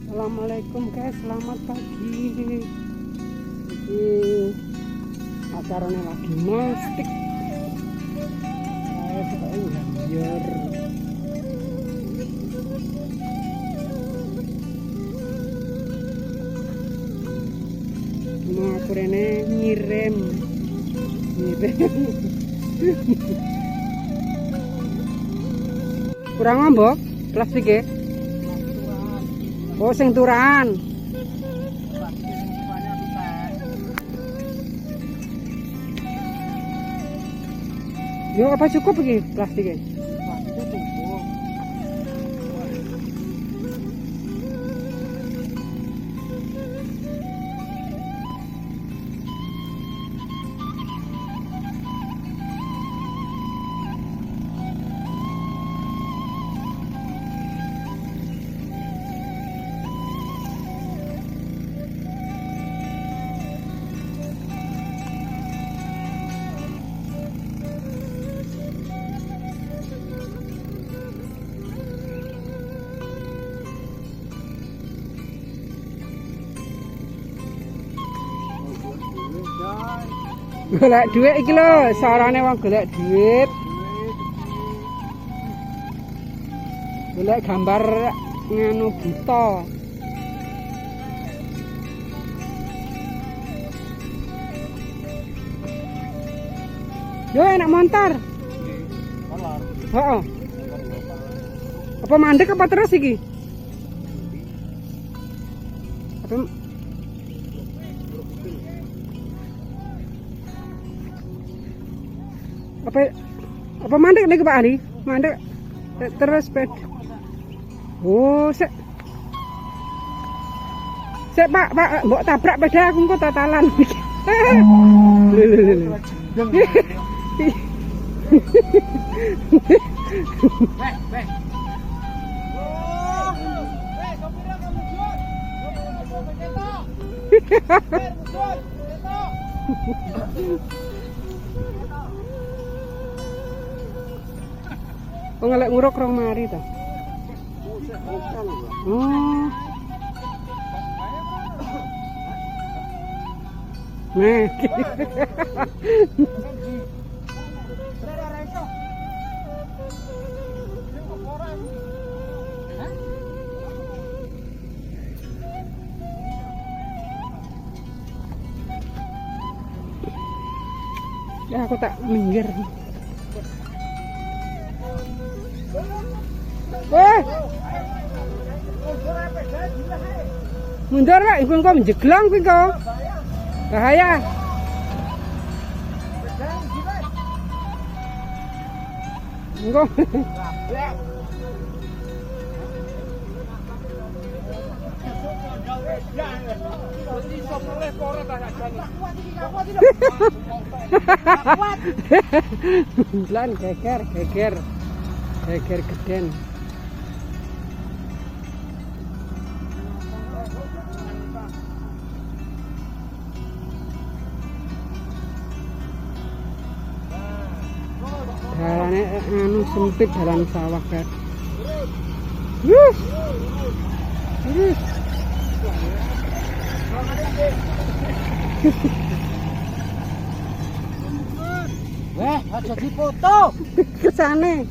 Assalamualaikum guys, selamat pagi. Ini acaranya lagi mastik. Saya suka biar mau aku rene ngirim. Kurang ngambok plastiknya. Oh, sing turan. Yo, apa cukup iki plastiknya? Golek duit iki lho, sarane wong golek duit. Golek gambar nganu buta. Yo enak montor. Heeh. Apa mandek apa terus iki? Apa mandek nih Pak Ali? Mandek terus ped. Oh, sek Pak, mbok tabrak peda aku engko tatalan. Oh, ngelek nguruk rong mari ta. Oh. Nah. Ya aku tak minggir. Mundur Pak, iku engko menjeglang kuwi kok. Bahaya. Engko. Lan geger geden. Dalane anu sempit dalan sawah guys. Yes. Weh, aja dipoto. Kesane.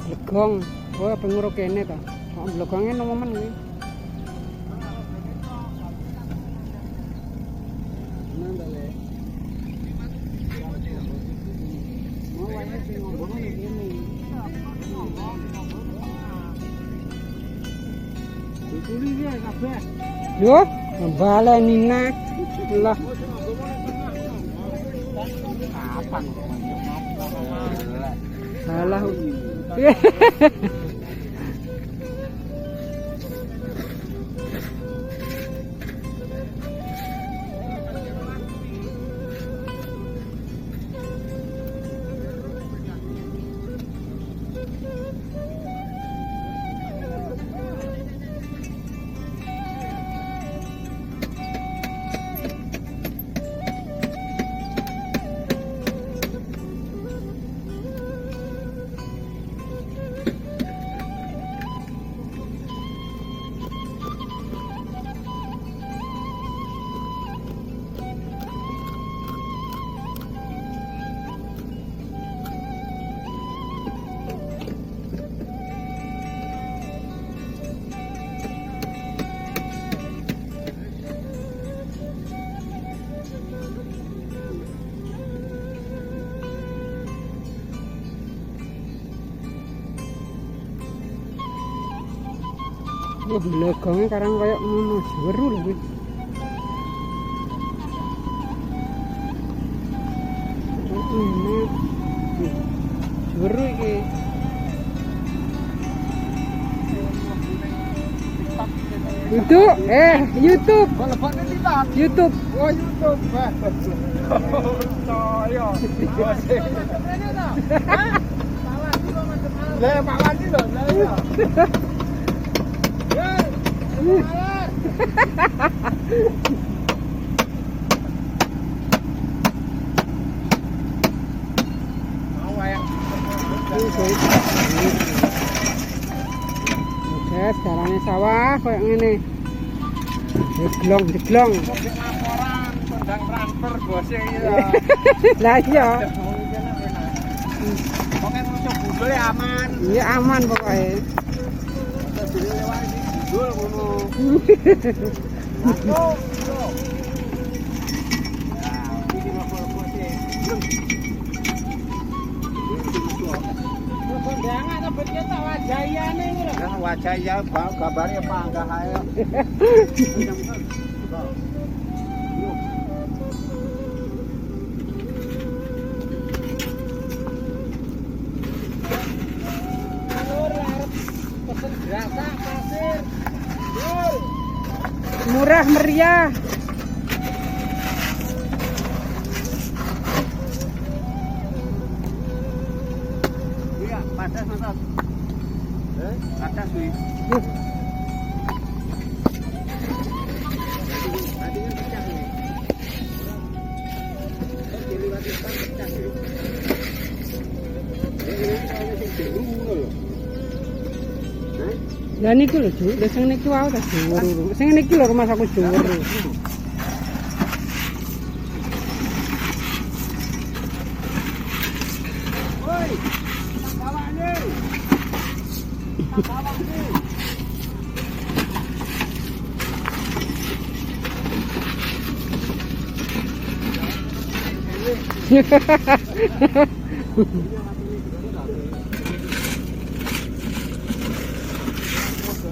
Legong, oh apa nguruk kene ta? Kok blegonge nomen kuwi. Nandale. Mau wae sing ngomong ngene. Dikuli ya kabeh. Yo, balenina. Lah. Kapan? Salah. Legongnya karang kayak ngono jeru lho kuwi. Jeru iki. YouTube, YouTube. Lebokne TikTok. YouTube. Oh, YouTube. Saya. Lah, Pak Wandi lho, saya. Oke, sekarangnya sawah kayak ngene. Jeglong. Laporan tendang transfer bosnya iki. Lah iya. Pokoke musuh budul aman. Iya aman pokoknya. Dhewe lewat iki budul ngono. Wajah ya gambarnya panggah ae. Murah meriah. Iya, padas Mas. Padas kuwi. Lah niku lho, Juk. Lah sing niki wae ta dhuwur. Sing niki lho Mas aku dhuwur. Woi, bawane. Bawane.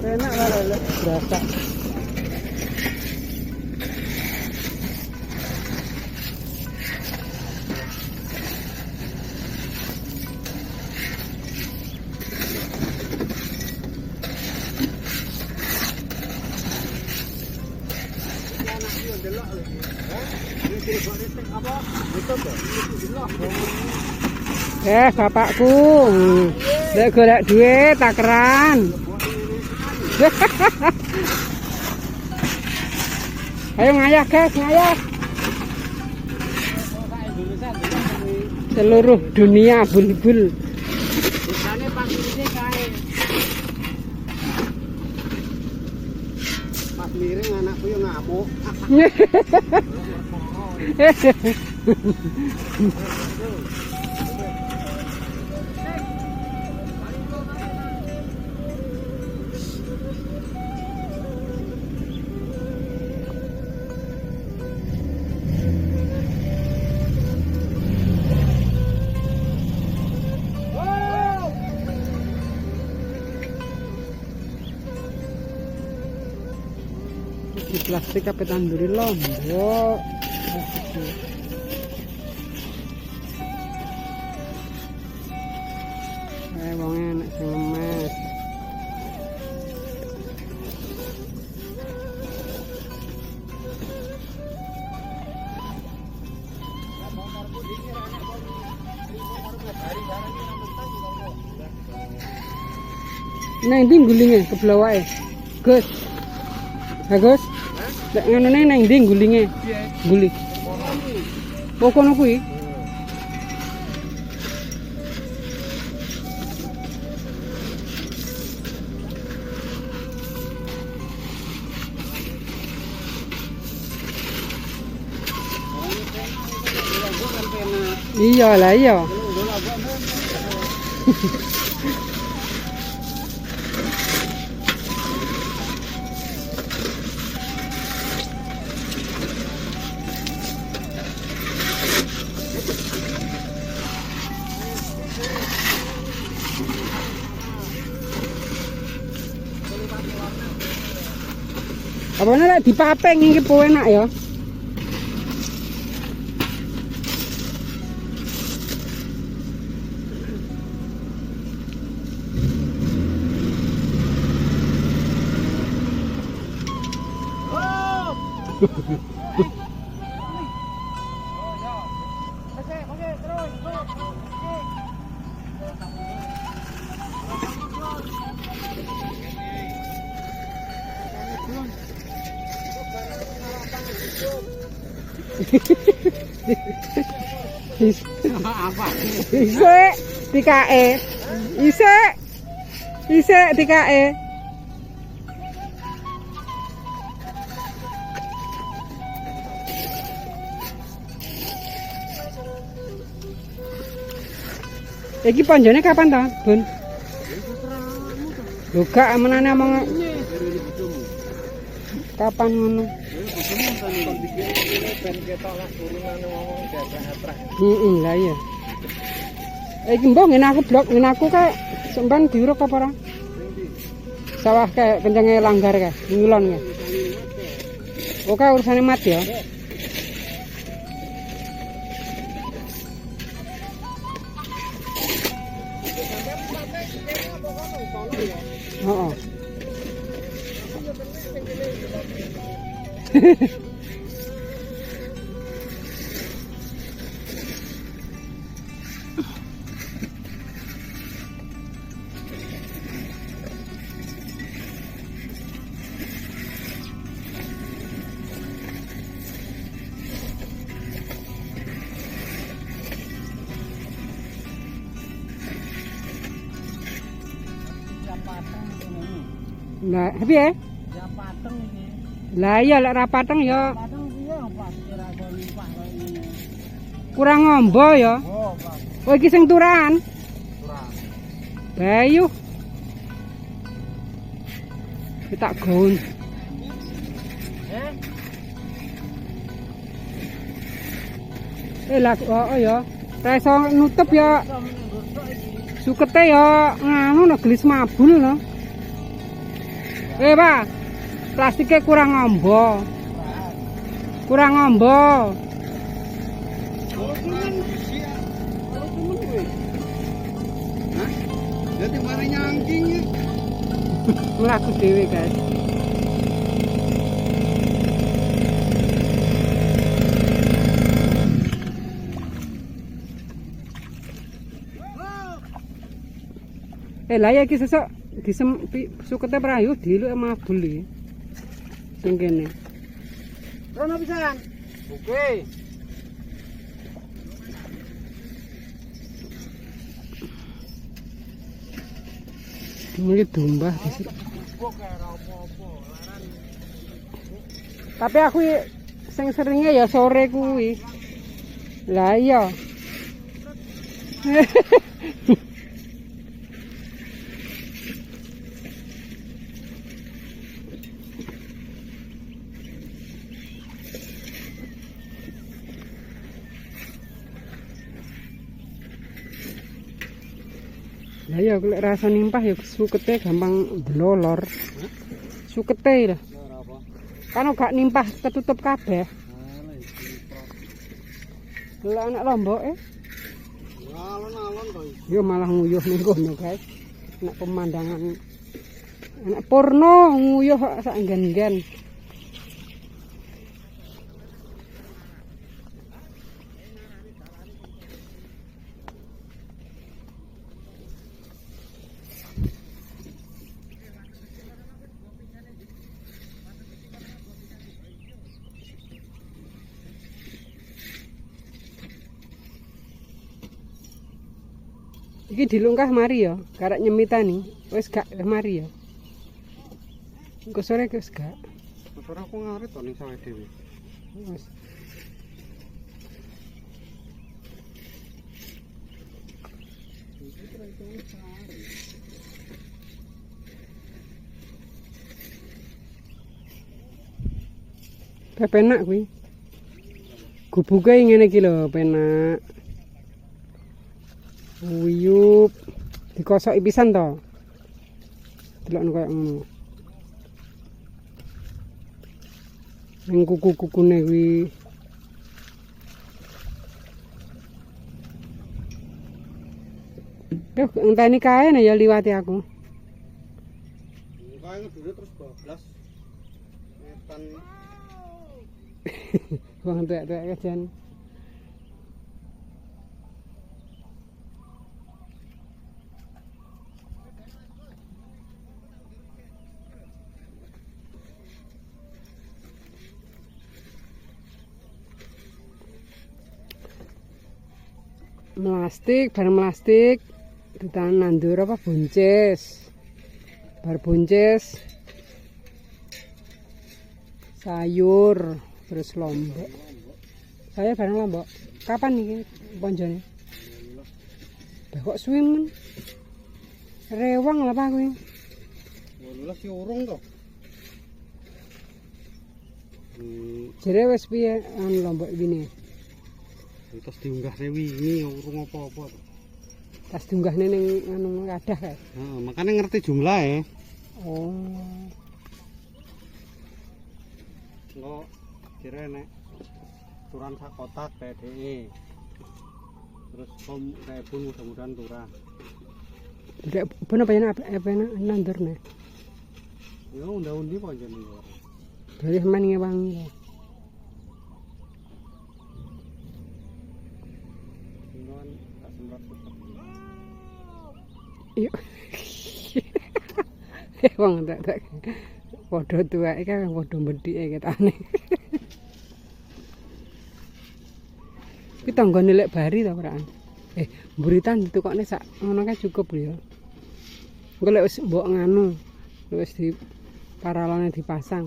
Enak kalau berasa. Bapakku. Lek golek duit takeran. Ayo ngayah guys, ngayah. Seluruh dunia bulbul. Bisane pas ini kae. Pas miring anakku yo ngamuk. Di plastik apa tanduri lombok. Wong enak sing ngemes. Nang ndi gulinge kebelah wae. Gus. Ha Gus. Lek nganone nang ndi gulinge? Guli. Oh kono kuwi. Iya lah iya. Soalnya lek dipapeng iki po enak ya. Apa? Isik tikae. Isik tikae. Iki panjane kapan ta, Bun? Lho gak menane omong kapan ngono? Lah iya. Iki mbok ngene aku blok, ngene aku kae semban diuruk apa ora? Sawah kayak kencenge langgar kae, ngulon kae. Oke urusane mat ya. Heeh. Lah, piye? Ya pateng iki. Lah iya lek ra pateng ya Pateng piye apa kira iso limpah kaya ngene. kurang ngombo ya. Oh, Pak. Oh iki sing turahan. Kurang. Bayu. Kita gaun. Lah oh ya. Ra iso nutup ya. Sukete ya nganu no gelis mabul no. Pak. Plastiknya kurang ngombo. Kurang ngombo. Jadi mari nyangking. Mlaku dhewe, guys. Lah ya iki sesuk sukete prayu diluk mabul iki. Sing kene. Rono pisan. Oke. Ini domba. Tapi aku sing seringnya ya sore kuwi. Lah iya. Lah ya lek rasa nimpah ya sukete gampang blolor. Sukete lah. Kan gak nimpah ketutup kabeh. Lah anak lomboke. Alon-alon to. Yo malah nguyuh ning kono, guys. Nek pemandangan anak porno nguyuh sak nggen-nggen. Iki dilungkah mari ya, karek nyemitani. Wis gak mari ya. Engko sore wis gak. Motor aku ngarit to ning sawah dhewe. Wis. Penak kuwi. Gubuke ngene iki lho, penak. Uyup dikosoki pisan to. Delokno koyo ngono. Ning kuku-kukune kuwi. Duh, ngenteni kae nek ya liwati aku. Kae ngedure terus bablas. Ngetan. Wong tuwek-tuwek kejan. Melastik, barang melastik ditahan nandur apa buncis. Bar buncis sayur terus lombok. Saya barang lombok. Kapan nih ponjone? Lah kok suwi men? Rewang lah Pak kuwi. 18 ki urung to. Jere wis piye lombok ini? Terus diunggah wingi urung apa-apa. Tas diunggahne ning anu kadah kae. Heeh, makane ngerti jumlahe. Oh. Engko kira nek turan sak kotak kayak DE. Terus kom kayak pun mudah-mudahan turah. Ndak ben apa nandurne. Ya undang-undi kok jenenge. Berarti sampean ngewangi. Ngono tak semprot. Iya. Wong tak padha tuweke kan padha mbedhike ketane. Ki tanggane lek bari ta ora? Mburitan ditukokne sak ngono kae cukup lho. Engko lek wis mbok nganu, wis di paralone dipasang.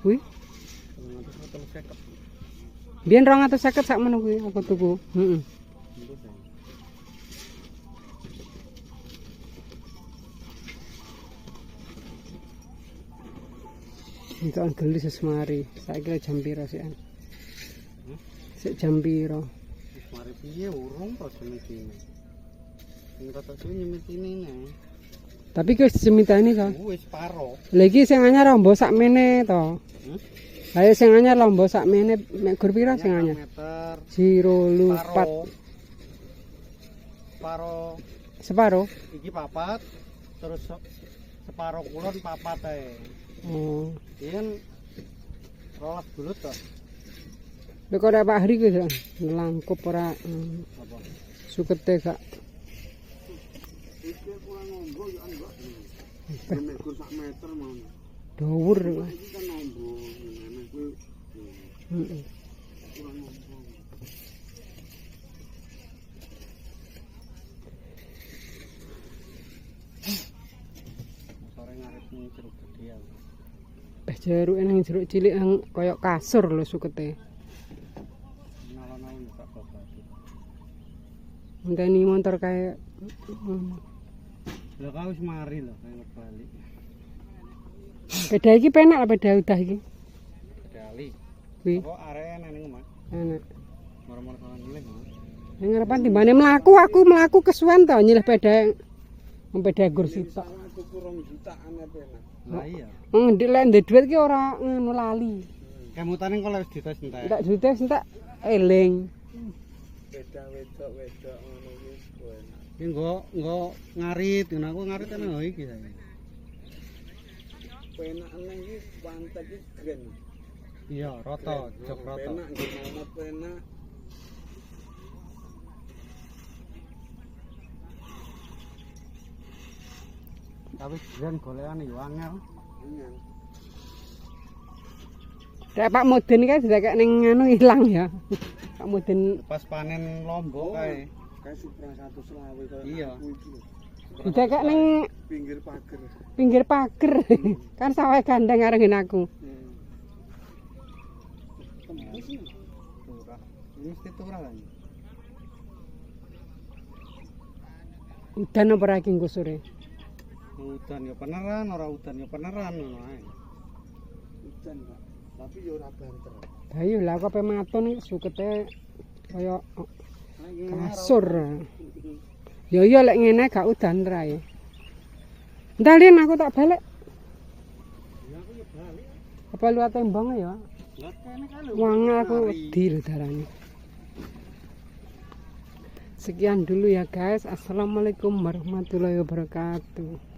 Kuwi 250. Biyen 250 sak menu kuwi aku tuku. Heeh. Entuk geli sesmari. Saiki le jam piro sih? Sik jam piro? Mari piye urung to semitine. Sing kata suwi nyemitine ne. Tapi ki wis semitani to. Wis paro. Lha iki sing anyar lombo sakmene to. Ayo sing anyar lombo sakmene mek gur piro sing anyar? Meter. Jiro lupat. Separo. Separo? Iki papat. Terus separo kulon papat ae. Oh. Yen rolas bulut to. Lek ora Pak Hari kuwi ngelangkup ora Apa? sukete gak. Iki kurang ngombo ya enggak. Mekur sak meter mon. Dhuwur. Iki kan ngombo ngene kuwi. Heeh. Kurang ngombo. Sore ngarep ning jeruk gede ya. Jeruk nang jeruk cilik nang kaya kasur lho sukete. Nalon-nalon tak apa. Ngenteni motor kae. Lah kau wis mari lho kaya balik. Peda iki penak lah peda udah iki. Kali. Kuwi Kok arek ning omah. enak. Moro-moro kawan nyilih. Ning ngarepan timbane aku mlaku kesuwen to nyilih peda. Peda kursi tok. Aku kurang jutaan apa enak. Lah iya. Ngendhek lek ndek dhuwit ki ora ngono lali. Kemutane kok wis dites entek. Ndak duwite entek eling. Beda wedok ngono wis enak. Ki nggo ngarit, ngono aku ngarit nang iki saiki. Penak nang iki pantek iki gen. Iya, rata, jok rata. Penak nggih momot penak. Tapi gen golekan yo angel. Iya. Kayak Pak Mudin kae didekek ning anu ilang ya. Pak Mudin Pas panen lombok kae. Kae Supra 120 kaya. Iya. didekek ning Pinggir pager. pinggir pager. Kan sawah gandeng areng aku. Tembus nih. Turah. Ini mesti turah kan. Udan apa ra iki engko sore? Udan ya peneran, ora udan ya peneran ngono ae. Udan, Pak. Tapi ya ora banter. Lah iya lah kok pematun iki sukete kaya kasur. Ya iya lek ngene gak udan rae. Ndalen aku tak balik. Ya aku ya Apa liwat tembang ya? Lah kene kan lho. Wong aku wedi lho darane. Sekian dulu ya guys. Assalamualaikum warahmatullahi wabarakatuh.